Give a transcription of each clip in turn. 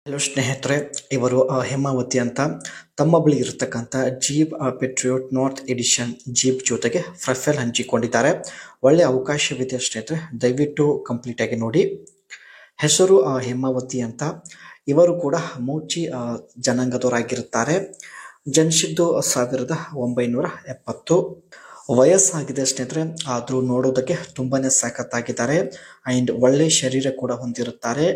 Hello ಸ್ನೇಹಿತರೆ, ಇವರು ಹೇಮಾವತಿ ಅಂತ ತಮ್ಮ ಬಳಿ ಇರತಕ್ಕಂಥ jeep patriot north edition jeep ಜೊತೆಗೆ ಪ್ರೊಫೈಲ್ ಹಂಚಿಕೊಂಡಿದ್ದಾರೆ. ಒಳ್ಳೆ ಅವಕಾಶವಿದೆ ಸ್ನೇಹಿತರೆ, ದಯವಿಟ್ಟು ಕಂಪ್ಲೀಟ್ ಆಗಿ ನೋಡಿ. ಹೆಸರು ಹೇಮಾವತಿ ಅಂತ. ಇವರು ಕೂಡ ಮೋಚಿ ಜನಾಂಗದವರಾಗಿರುತ್ತಾರೆ. ಜನಿಸಿದ್ದು 1970. ವಯಸ್ಸಾಗಿದೆ ಸ್ನೇಹಿತರೆ, ಆದರೂ ನೋಡೋದಕ್ಕೆ ತುಂಬಾನೇ ಸಖತ್ತಾಗಿದ್ದಾರೆ ಅಂಡ್ ಒಳ್ಳೆ ಶರೀರ ಕೂಡ ಹೊಂದಿರುತ್ತಾರೆ.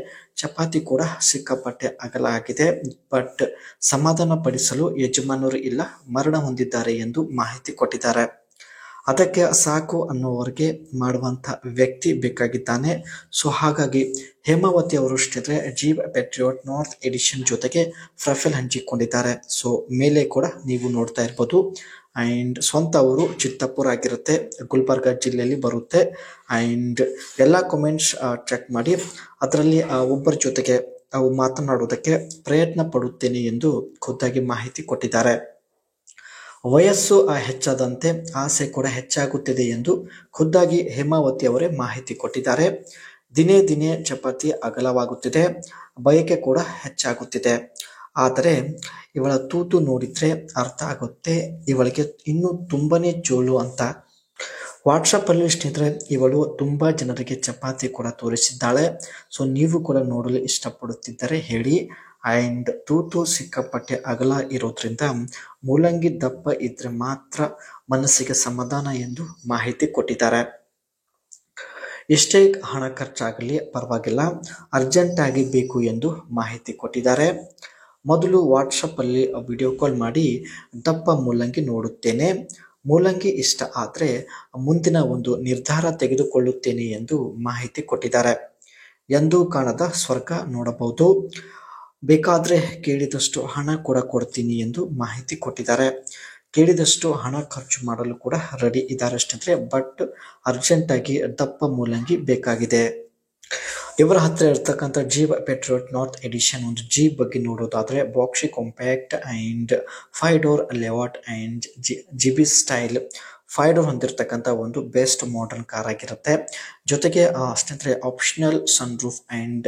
ಚಪಾತಿ ಕೂಡ ಸಿಕ್ಕಾಪಟ್ಟೆ ಅಗಲ ಆಗಿದೆ. ಬಟ್ ಸಮಾಧಾನ ಪಡಿಸಲು ಯಜಮಾನರು ಇಲ್ಲ, ಮರಣ ಹೊಂದಿದ್ದಾರೆ ಎಂದು ಮಾಹಿತಿ ಕೊಟ್ಟಿದ್ದಾರೆ. ಅದಕ್ಕೆ ಸಾಕು ಅನ್ನೋವರೆಗೆ ಮಾಡುವಂತ ವ್ಯಕ್ತಿ ಬೇಕಾಗಿದ್ದಾನೆ. ಸೊ ಹಾಗಾಗಿ ಹೇಮಾವತಿ ಅವರು ಸ್ನೇಹಿತರೆ ಜೀಪ್ ಪೆಟ್ರಿಯೋಟ್ ನಾರ್ತ್ ಎಡಿಷನ್ ಜೊತೆಗೆ ಪ್ರೊಫೈಲ್ ಹಂಚಿಕೊಂಡಿದ್ದಾರೆ. ಸೊ ಮೇಲೆ ಕೂಡ ನೀವು ನೋಡ್ತಾ ಇರ್ಬೋದು. ಅಂಡ್ ಸ್ವಂತ ಅವರು ಚಿತ್ತಾಪುರ ಆಗಿರುತ್ತೆ, ಗುಲ್ಬರ್ಗ ಜಿಲ್ಲೆಯಲ್ಲಿ ಬರುತ್ತೆ. ಅಂಡ್ ಎಲ್ಲ ಕಾಮೆಂಟ್ಸ್ ಚೆಕ್ ಮಾಡಿ, ಅದರಲ್ಲಿ ಒಬ್ಬರ ಜೊತೆಗೆ ತಾವು ಮಾತನಾಡೋದಕ್ಕೆ ಪ್ರಯತ್ನ ಪಡುತ್ತೇನೆ ಎಂದು ಖುದ್ದಾಗಿ ಮಾಹಿತಿ ಕೊಟ್ಟಿದ್ದಾರೆ. ವಯಸ್ಸು ಹೆಚ್ಚಾದಂತೆ ಆಸೆ ಕೂಡ ಹೆಚ್ಚಾಗುತ್ತಿದೆ ಎಂದು ಖುದ್ದಾಗಿ ಹೇಮಾವತಿ ಅವರೇ ಮಾಹಿತಿ ಕೊಟ್ಟಿದ್ದಾರೆ. ದಿನೇ ದಿನೇ ಚಪಾತಿ ಅಗಲವಾಗುತ್ತಿದೆ, ಬಯಕೆ ಕೂಡ ಹೆಚ್ಚಾಗುತ್ತಿದೆ. ಆದರೆ ಇವಳ ತೂತು ನೋಡಿದ್ರೆ ಅರ್ಥ ಆಗುತ್ತೆ ಇವಳಿಗೆ ಇನ್ನೂ ತುಂಬಾನೇ ಜೋಳು ಅಂತ. ವಾಟ್ಸಪ್ ಅಲ್ಲಿ ಸ್ನೇಹಿತರೆ ಇವಳು ತುಂಬಾ ಜನರಿಗೆ ಚಪಾತಿ ಕೂಡ ತೋರಿಸಿದ್ದಾಳೆ. ಸೊ ನೀವು ಕೂಡ ನೋಡಲು ಇಷ್ಟಪಡುತ್ತಿದ್ದರೆ ಹೇಳಿ. ಅಂಡ್ ತೂತು ಸಿಕ್ಕಾಪಟ್ಟೆ ಅಗಲ ಇರೋದ್ರಿಂದ ಮೂಲಂಗಿ ದಪ್ಪ ಇದ್ರೆ ಮಾತ್ರ ಮನಸ್ಸಿಗೆ ಸಮಾಧಾನ ಎಂದು ಮಾಹಿತಿ ಕೊಟ್ಟಿದ್ದಾರೆ. ಎಷ್ಟೇ ಹಣ ಖರ್ಚಾಗಲಿ ಪರವಾಗಿಲ್ಲ, ಅರ್ಜೆಂಟ್ ಆಗಿ ಬೇಕು ಎಂದು ಮಾಹಿತಿ ಕೊಟ್ಟಿದ್ದಾರೆ. ಮೊದಲು ವಾಟ್ಸಪ್ ಅಲ್ಲಿ ವಿಡಿಯೋ ಕಾಲ್ ಮಾಡಿ ದಪ್ಪ ಮೂಲಂಗಿ ನೋಡುತ್ತೇನೆ, ಮೂಲಂಗಿ ಇಷ್ಟ ಆದರೆ ಮುಂದಿನ ಒಂದು ನಿರ್ಧಾರ ತೆಗೆದುಕೊಳ್ಳುತ್ತೇನೆ ಎಂದು ಮಾಹಿತಿ ಕೊಟ್ಟಿದ್ದಾರೆ. ಎಂದೂ ಕಾಣದ ಸ್ವರ್ಗ ನೋಡಬಹುದು, ಬೇಕಾದ್ರೆ ಕೇಳಿದಷ್ಟು ಹಣ ಕೂಡ ಕೊಡ್ತೀನಿ ಎಂದು ಮಾಹಿತಿ ಕೊಟ್ಟಿದ್ದಾರೆ. ಕೇಳಿದಷ್ಟು ಹಣ ಖರ್ಚು ಮಾಡಲು ಕೂಡ ರೆಡಿ ಇದ್ದಾರೆ ಸ್ನೇಹಿತರೆ. ಬಟ್ ಅರ್ಜೆಂಟ್ ಆಗಿ ದಪ್ಪ ಮೂಲಂಗಿ ಬೇಕಾಗಿದೆ. ಇವರ ಹತ್ರ ಇರ್ತಕ್ಕಂಥ ಜೀಪ್ ಪೆಟ್ರಿಯೋಟ್ ನಾರ್ತ್ ಎಡಿಷನ್ ಒಂದು ಜೀಪ್ ಬಗ್ಗೆ ನೋಡೋದಾದ್ರೆ boxy compact and 5 door layout and GB style 5 door ಹೊಂದಿರತಕ್ಕಂಥ ಒಂದು ಬೆಸ್ಟ್ ಮಾಡರ್ನ್ ಕಾರ್ ಆಗಿರುತ್ತೆ. ಜೊತೆಗೆ ಸ್ನೇಹಿತರೆ optional sunroof and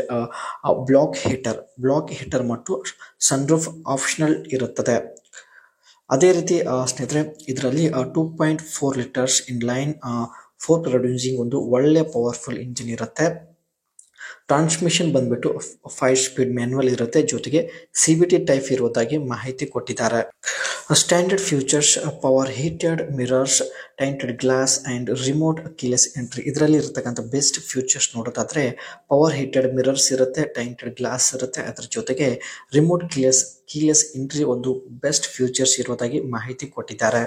block heater ಮತ್ತು ಸನ್ ರೂಫ್ ಆಪ್ಷನಲ್ ಇರುತ್ತದೆ. ಅದೇ ರೀತಿ ಸ್ನೇಹಿತರೆ ಇದರಲ್ಲಿ 2.4 ಲೀಟರ್ಸ್ ಇನ್ಲೈನ್ 4 ಪ್ರೊಡ್ಯೂಸಿಂಗ್ ಒಂದು ಒಳ್ಳೆ ಪವರ್ಫುಲ್ ಇಂಜಿನ್ ಇರುತ್ತೆ. ಟ್ರಾನ್ಸ್ಮಿಷನ್ ಬಂದ್ಬಿಟ್ಟು 5 ಸ್ಪೀಡ್ ಮ್ಯಾನ್ಯುವಲ್ ಇರುತ್ತೆ. ಜೊತೆಗೆ CVT ಟೈಪ್ ಇರುವುದಾಗಿ ಮಾಹಿತಿ ಕೊಟ್ಟಿದ್ದಾರೆ. Standard features power heated mirrors, tinted glass and remote keyless entry. ಇದರಲ್ಲಿ ಇರತಕ್ಕಂಥ ಬೆಸ್ಟ್ ಫ್ಯೂಚರ್ಸ್ ನೋಡೋದಾದ್ರೆ ಪವರ್ ಹೀಟೆಡ್ ಮಿರರ್ಸ್ ಇರುತ್ತೆ, ಟೈಂಟೆಡ್ ಗ್ಲಾಸ್ ಇರುತ್ತೆ, ಅದರ ಜೊತೆಗೆ ರಿಮೋಟ್ ಕೀಲೆಸ್ ಎಂಟ್ರಿ ಒಂದು ಬೆಸ್ಟ್ ಫ್ಯೂಚರ್ಸ್ ಇರುವುದಾಗಿ ಮಾಹಿತಿ ಕೊಟ್ಟಿದ್ದಾರೆ.